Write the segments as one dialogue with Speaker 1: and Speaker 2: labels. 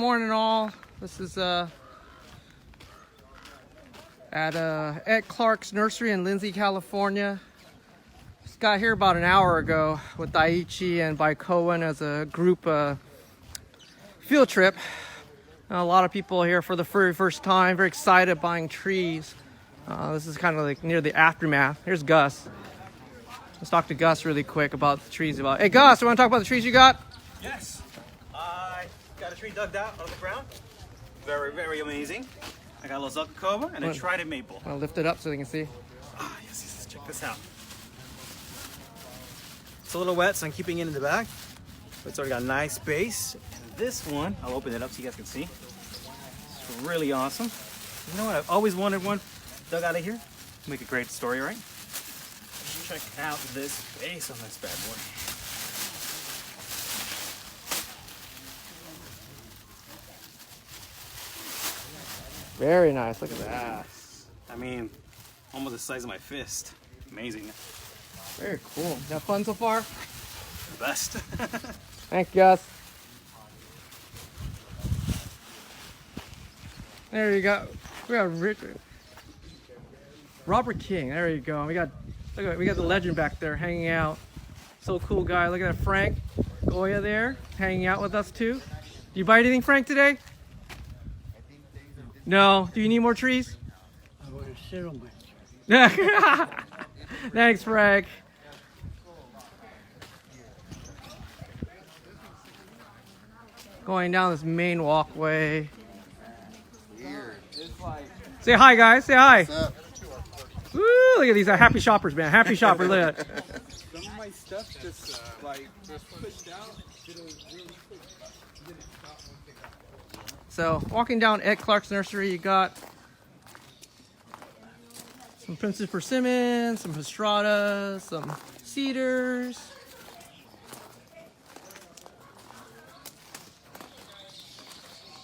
Speaker 1: morning all. This is at Ed Clark's Nursery in Lindsay, California. Just got here about an hour ago with Daiichi and Baikoen as a group field trip. A lot of people here for the very first time, very excited buying trees. This is kind of like near the aftermath. Here's Gus. Let's talk to Gus really quick about the trees. Hey Gus, you want to talk about the trees you got?
Speaker 2: Yes. I got a tree dug out of the ground. Very, very amazing. I got a little Zuccoba and a trident maple.
Speaker 1: I'll lift it up so they can see.
Speaker 2: Yes, check this out. It's a little wet, so I'm keeping it in the bag. But it's already got a nice base. And this one, I'll open it up so you guys can see. It's really awesome. You know what? I've always wanted one dug out of here. Make a great story, right? Check out this base on this bad boy.
Speaker 1: Very nice. Look at that.
Speaker 2: I mean, almost the size of my fist. Amazing.
Speaker 1: Very cool. You have fun so far?
Speaker 2: The best.
Speaker 1: Thanks, Gus. There you go. We got Robert King. There you go. We got the legend back there hanging out. So cool guy. Look at that, Frank Goya there hanging out with us too. Did you buy anything, Frank, today? No. Do you need more trees?
Speaker 3: I want to sit on my tree.
Speaker 1: Thanks, Frank. Going down this main walkway. Say hi, guys. Say hi.
Speaker 4: What's up?
Speaker 1: Woo, look at these happy shoppers, man. Happy shoppers. Look at that.
Speaker 4: Some of my stuff just pushed out.
Speaker 1: So, walking down Ed Clark's Nursery, you got some Princess Persimmons, some Hestratas, some cedars.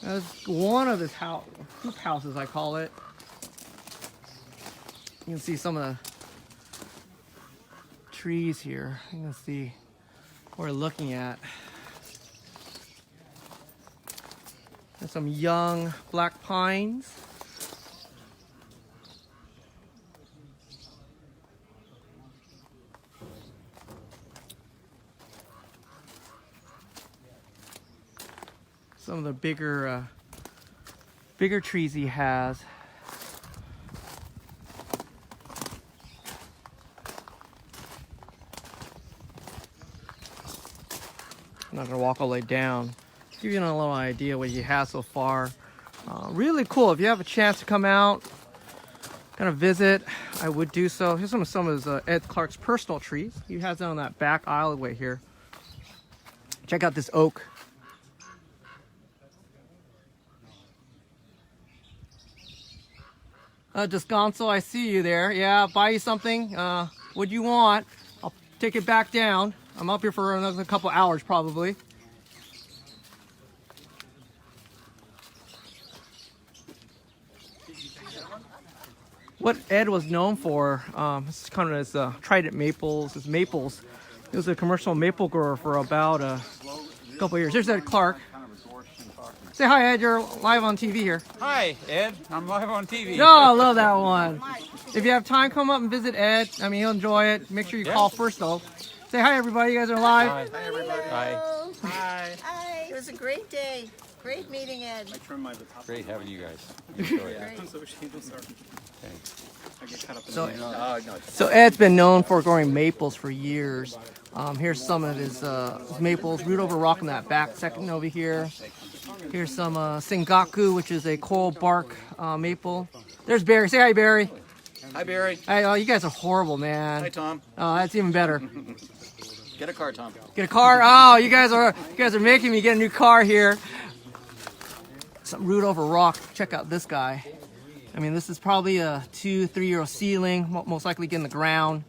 Speaker 1: That's one of his hoop houses, I call it. You can see some of the trees here. You can see what we're looking at. There's some young black pines. Some of the bigger trees he has. I'm not gonna walk all the way down. Give you a little idea what he has so far. Really cool. If you have a chance to come out, kind of visit, I would do so. Here's some of his Ed Clark's personal trees. He has it on that back alleyway here. Check out this oak. Descanso, I see you there. Yeah, buy you something. What do you want? I'll take it back down. I'm up here for another couple hours probably. What Ed was known for, this is kind of his trident maples, his maples. He was a commercial maple grower for about a couple of years. Here's Ed Clark. Say hi, Ed. You're live on TV here.
Speaker 5: Hi, Ed. I'm live on TV.
Speaker 1: No, I love that one. If you have time, come up and visit Ed. I mean, he'll enjoy it. Make sure you call first, though. Say hi, everybody. You guys are live.
Speaker 5: Hi, everybody. Hi.
Speaker 2: Hi.
Speaker 6: Hi, it was a great day. Great meeting, Ed.
Speaker 2: I trimmed my top.
Speaker 5: Great having you guys. Enjoy it.
Speaker 2: I'm so ashamed. I'm sorry. I get caught up in the
Speaker 1: So Ed's been known for growing maples for years. Here's some of his maples. Root over rock in that back section over here. Here's some Sengaku, which is a coral bark maple. There's Barry. Say hi, Barry.
Speaker 5: Hi, Barry.
Speaker 1: Hey, oh, you guys are horrible, man.
Speaker 5: Hi, Tom.
Speaker 1: Oh, that's even better.
Speaker 5: Get a car, Tom.
Speaker 1: Get a car? Oh, you guys are making me get a new car here. Some root over rock. Check out this guy. I mean, this is probably a 2-3 year old seedling, most likely get in the ground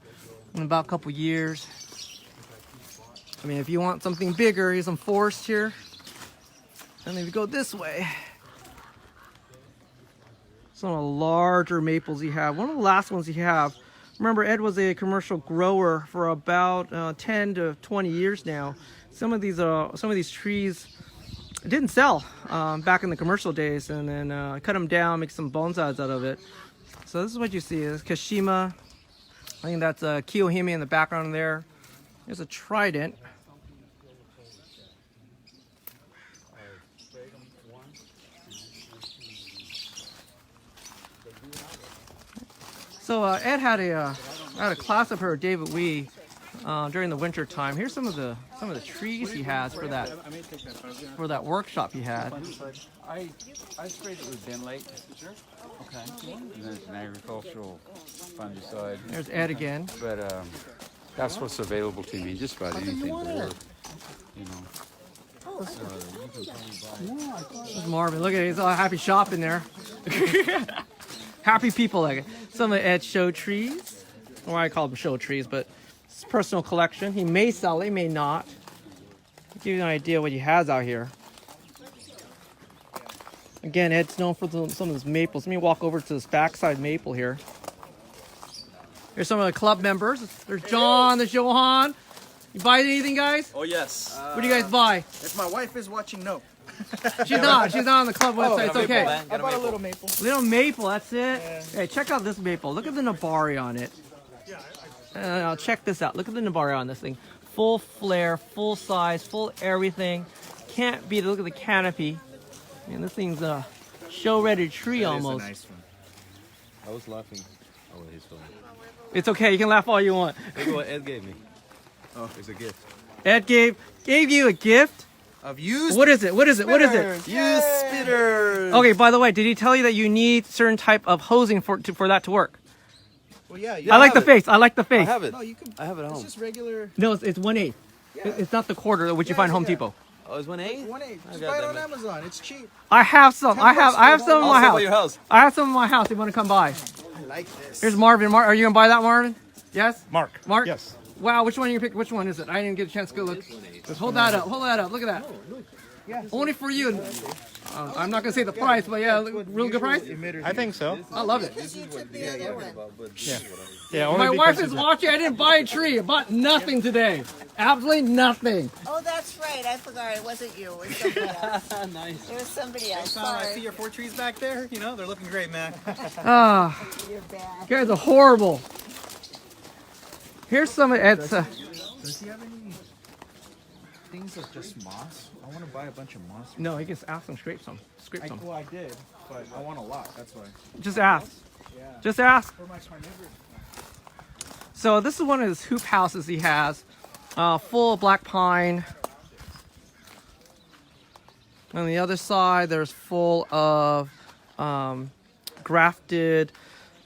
Speaker 1: in about a couple years. I mean, if you want something bigger, here's some forest here. And then if you go this way, some of the larger maples you have. One of the last ones you have. Remember, Ed was a commercial grower for about 10 to 20 years now. Some of these trees didn't sell back in the commercial days, and then I cut them down, make some bonsais out of it. So this is what you see is Kashima. I think that's a Kiyohime in the background there. There's a trident. So Ed had a class of her, David Wee, during the winter time. Here's some of the trees he has for that workshop he had.
Speaker 5: I sprayed it with Benlate. Okay. And then it's an agricultural fungicide.
Speaker 1: There's Ed again.
Speaker 5: But that's what's available to me. Just about anything will work. You know.
Speaker 1: There's Marvin. Look at it. He's all happy shopping there. Happy people like it. Some of Ed's show trees. Or I call them show trees, but it's personal collection. He may sell it, he may not. Give you an idea what he has out here. Again, Ed's known for some of his maples. Let me walk over to this backside maple here. Here's some of the club members. There's John, there's Johan. You buy anything, guys?
Speaker 7: Oh, yes.
Speaker 1: What do you guys buy?
Speaker 7: If my wife is watching, no.
Speaker 1: She's not on the club website. It's okay.
Speaker 7: I bought a little maple.
Speaker 1: Little maple, that's it. Hey, check out this maple. Look at the Nabari on it. Check this out. Look at the Nabari on this thing. Full flare, full size, full everything. Can't beat it. Look at the canopy. Man, this thing's a show-ready tree almost.
Speaker 7: Is a nice one.
Speaker 4: I was laughing. Oh, he's filming.
Speaker 1: It's okay. You can laugh all you want.
Speaker 4: Look at what Ed gave me. Oh, it's a gift.
Speaker 1: Ed gave you a gift.
Speaker 7: Of used
Speaker 1: What is it? What is it? What is it?
Speaker 7: Used spitters.
Speaker 1: Okay. By the way, did he tell you that you need certain type of hosing for that to work?
Speaker 7: Well, yeah.
Speaker 1: I like the face. I like the face.
Speaker 4: I have it.
Speaker 7: No, you can.
Speaker 4: I have it at
Speaker 7: It's
Speaker 4: home.
Speaker 7: just regular.
Speaker 1: No, it's 1/8. It's not the quarter which you find Home Depot.
Speaker 4: Oh, it's 1/8?
Speaker 7: 1/8. Just
Speaker 4: got
Speaker 7: buy it
Speaker 4: that,
Speaker 7: on
Speaker 4: man.
Speaker 7: Amazon. It's cheap.
Speaker 1: I have some. I have some in my
Speaker 4: I'll
Speaker 1: house.
Speaker 4: stop at your house.
Speaker 1: I have some in my house. They want to come by.
Speaker 7: I like this.
Speaker 1: Here's Marvin. Are you gonna buy that, Marvin? Yes.
Speaker 8: Mark.
Speaker 1: Mark.
Speaker 8: Yes.
Speaker 1: Wow. Which one are you gonna pick? Which one is it? I didn't get a chance to go look. Just hold that up. Hold that up. Look at that. Only for you. I'm not gonna say the price, but yeah, real good price.
Speaker 8: I think so.
Speaker 1: I love it.
Speaker 6: Because you took the other one.
Speaker 8: Yeah, only
Speaker 1: My
Speaker 8: because
Speaker 1: wife is watching. I didn't buy a tree. I bought nothing today. Absolutely nothing.
Speaker 6: Oh, that's right. I forgot. It wasn't you. It was somebody else.
Speaker 2: Nice.
Speaker 6: It was somebody else.
Speaker 2: Tom, I see
Speaker 6: Sorry.
Speaker 2: your 4 trees back there. You know, they're looking great, man.
Speaker 1: Ah,
Speaker 6: You're bad.
Speaker 1: you guys are horrible. Here's some of Ed's.
Speaker 7: Does he have any things of just moss? I want to buy a bunch of moss.
Speaker 1: No, you can ask them. Scrape some. Scrape some.
Speaker 7: Well, I did, but I want a lot. That's why.
Speaker 1: Just ask.
Speaker 7: Yeah.
Speaker 1: Just ask.
Speaker 7: For my neighbor.
Speaker 1: So this is one of his hoop houses he has, full of black pine. On the other side, there's full of grafted,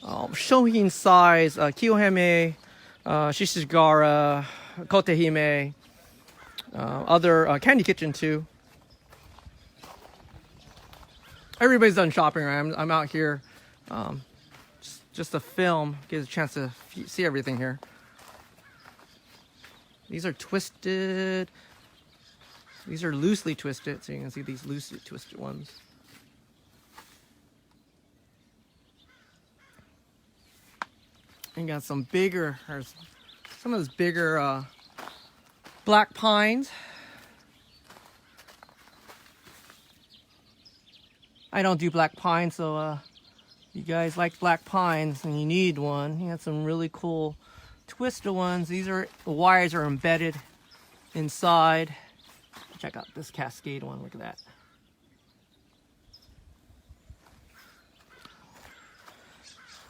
Speaker 1: shohin size, Kiyohime, Shishigara, Kotehime, other Candy Kitchen too. Everybody's done shopping, right? I'm out here. Just to film, gives a chance to see everything here. These are twisted. These are loosely twisted, so you can see these loosely twisted ones. And got some bigger, or some of those bigger black pines. I don't do black pine, so you guys like black pines and you need one. He had some really cool twisted ones. These are, the wires are embedded inside. Check out this cascade one, look at that.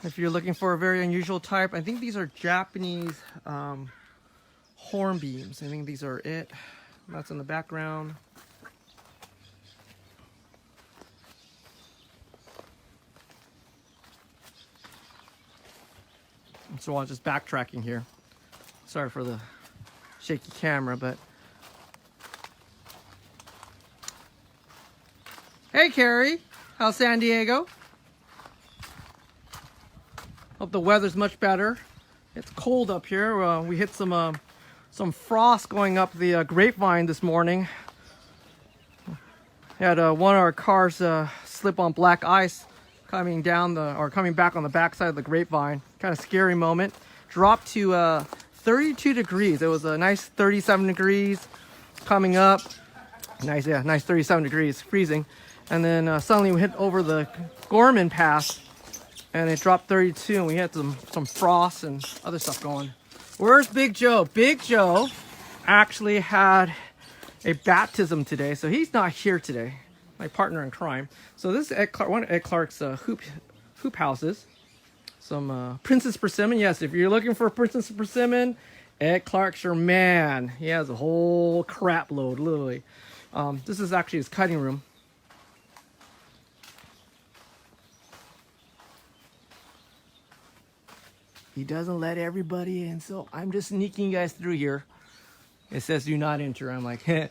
Speaker 1: If you're looking for a very unusual type, I think these are Japanese hornbeams. I think these are it. That's in the background. So I'm just backtracking here. Sorry for the shaky camera, but hey Carrie, how's San Diego? Hope the weather's much better. It's cold up here. We hit some frost going up the grapevine this morning. Had one of our cars slip on black ice coming down coming back on the backside of the grapevine. Kind of scary moment. Dropped to 32 degrees. It was a nice 37 degrees coming up. Nice, yeah, nice 37 degrees, freezing. And then suddenly we hit over the Gorman Pass and it dropped 32 and we had some frost and other stuff going. Where's Big Joe? Big Joe actually had a baptism today, so he's not here today. My partner in crime. So this is Ed Clark, one of Ed Clark's hoop houses. Some Princess Persimmon. Yes, if you're looking for a Princess Persimmon, Ed Clark's your man. He has a whole crap load, literally. This is actually his cutting room. He doesn't let everybody in, so I'm just sneaking you guys through here. It says do not enter. I'm like, heh.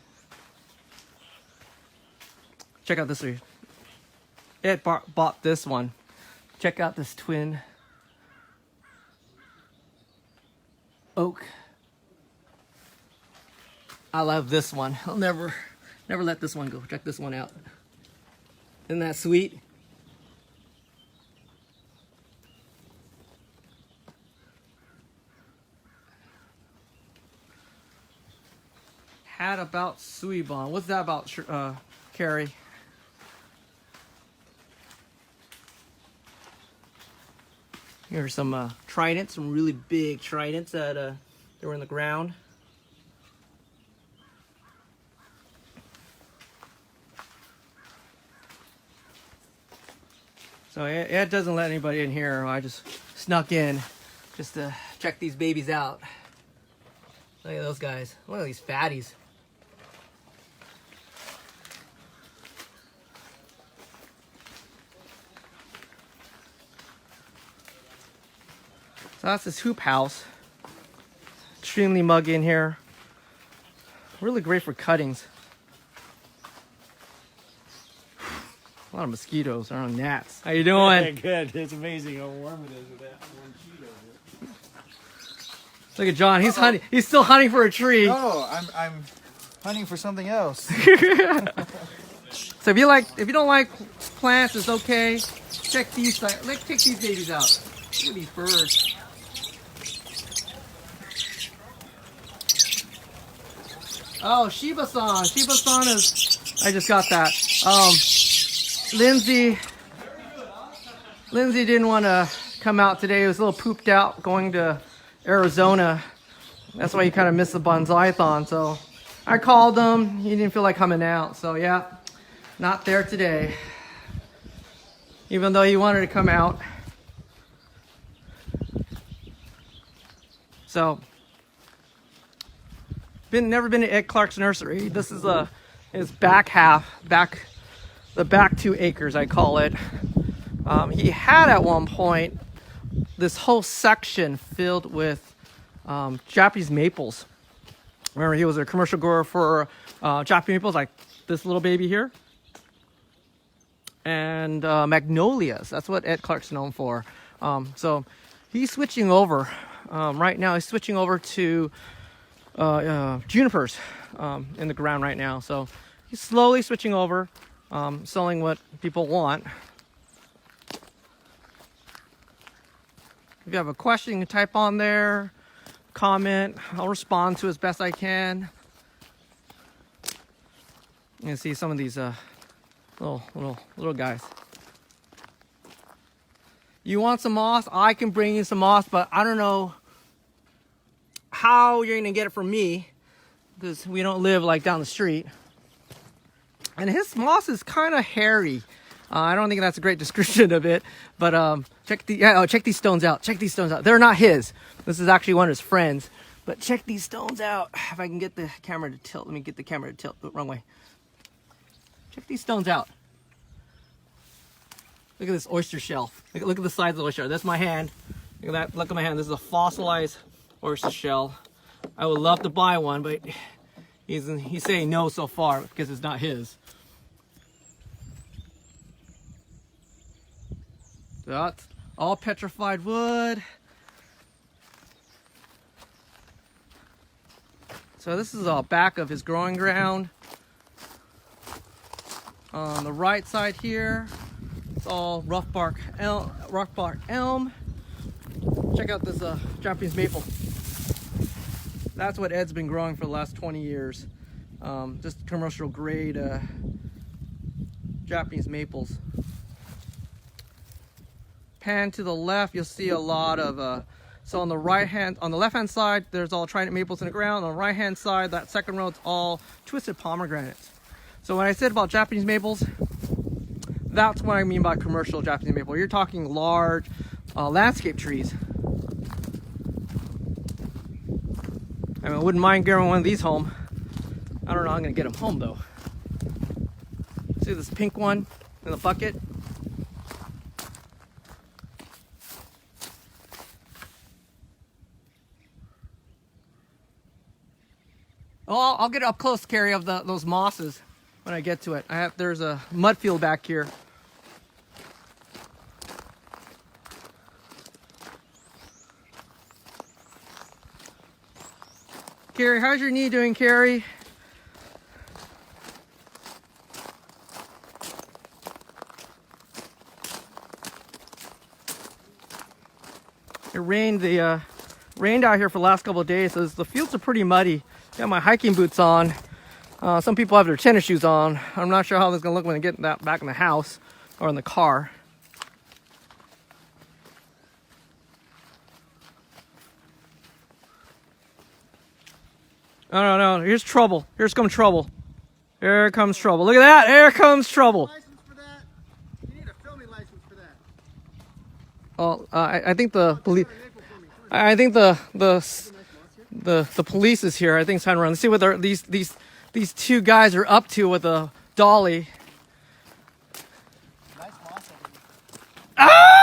Speaker 1: Check out this tree. Ed bought this one. Check out this twin oak. I love this one. I'll never let this one go. Check this one out. Isn't that sweet? Had about Suibon. What's that about, Carrie? Here's some tridents, some really big tridents that they were in the ground. So Ed doesn't let anybody in here. I just snuck in just to check these babies out. Look at those guys. Look at these fatties. So that's this hoop house. Extremely muggy in here. Really great for cuttings. A lot of mosquitoes, there are gnats. How you doing?
Speaker 3: Good. It's amazing how warm it is with that one sheet over here.
Speaker 1: Look at John. He's hunting. He's still hunting for a tree.
Speaker 7: No, I'm hunting for something else.
Speaker 1: So if you don't like plants, it's okay. Check these. Let's check these babies out. Look at these birds. Oh, Shiba-san. Shiba-san is. I just got that. Lindsay didn't want to come out today. He was a little pooped out going to Arizona. That's why he kind of missed the bonsai-thon. So I called him. He didn't feel like coming out. So yeah, not there today. Even though he wanted to come out. So never been to Ed Clark's nursery. This is his back half, the back 2 acres, I call it. He had at one point this whole section filled with Japanese maples. Remember, he was a commercial grower for Japanese maples, like this little baby here, and magnolias. That's what Ed Clark's known for. So he's switching over right now. He's switching over to junipers in the ground right now. So he's slowly switching over. Selling what people want. If you have a question, you can type on there, comment. I'll respond to as best I can. You can see some of these little guys. You want some moss? I can bring you some moss, but I don't know how you're gonna get it from me because we don't live like down the street. And his moss is kind of hairy. I don't think that's a great description of it, but check these stones out. Check these stones out. They're not his. This is actually one of his friends. But check these stones out. If I can get the camera to tilt. Let me get the camera to tilt the wrong way. Check these stones out. Look at this oyster shell. Look at the size of the oyster shell. That's my hand. Look at that. Look at my hand. This is a fossilized oyster shell. I would love to buy one, but he's saying no so far because it's not his. That's all petrified wood. So this is all back of his growing ground. On the right side here, it's all rough bark elm. Check out this Japanese maple. That's what Ed's been growing for the last 20 years. Just commercial grade Japanese maples. Pan to the left, you'll see a lot of so on the left hand side there's all trident maples in the ground. On the right hand side, that second row, it's all twisted pomegranates. So when I said about Japanese maples, that's what I mean by commercial Japanese maple. You're talking large landscape trees. I mean, I wouldn't mind getting one of these home. I don't know how I'm gonna get them home though. See this pink one in the bucket? Oh, I'll get up close, Carrie, of those mosses when I get to it. There's a mud field back here. Carrie, how's your knee doing, Carrie? It rained rained out here for the last couple of days, so the fields are pretty muddy. Got my hiking boots on. Some people have their tennis shoes on. I'm not sure how this is gonna look when I get that back in the house or in the car. No, here's trouble. Here's come trouble. Here comes trouble. Look at that. Here comes trouble.
Speaker 3: License for that? You need a filming license for that.
Speaker 1: Oh, I think the police. I think the police is here. I think it's time to run. Let's see what these two guys are up to with a dolly.
Speaker 3: Nice moss.
Speaker 1: Ah!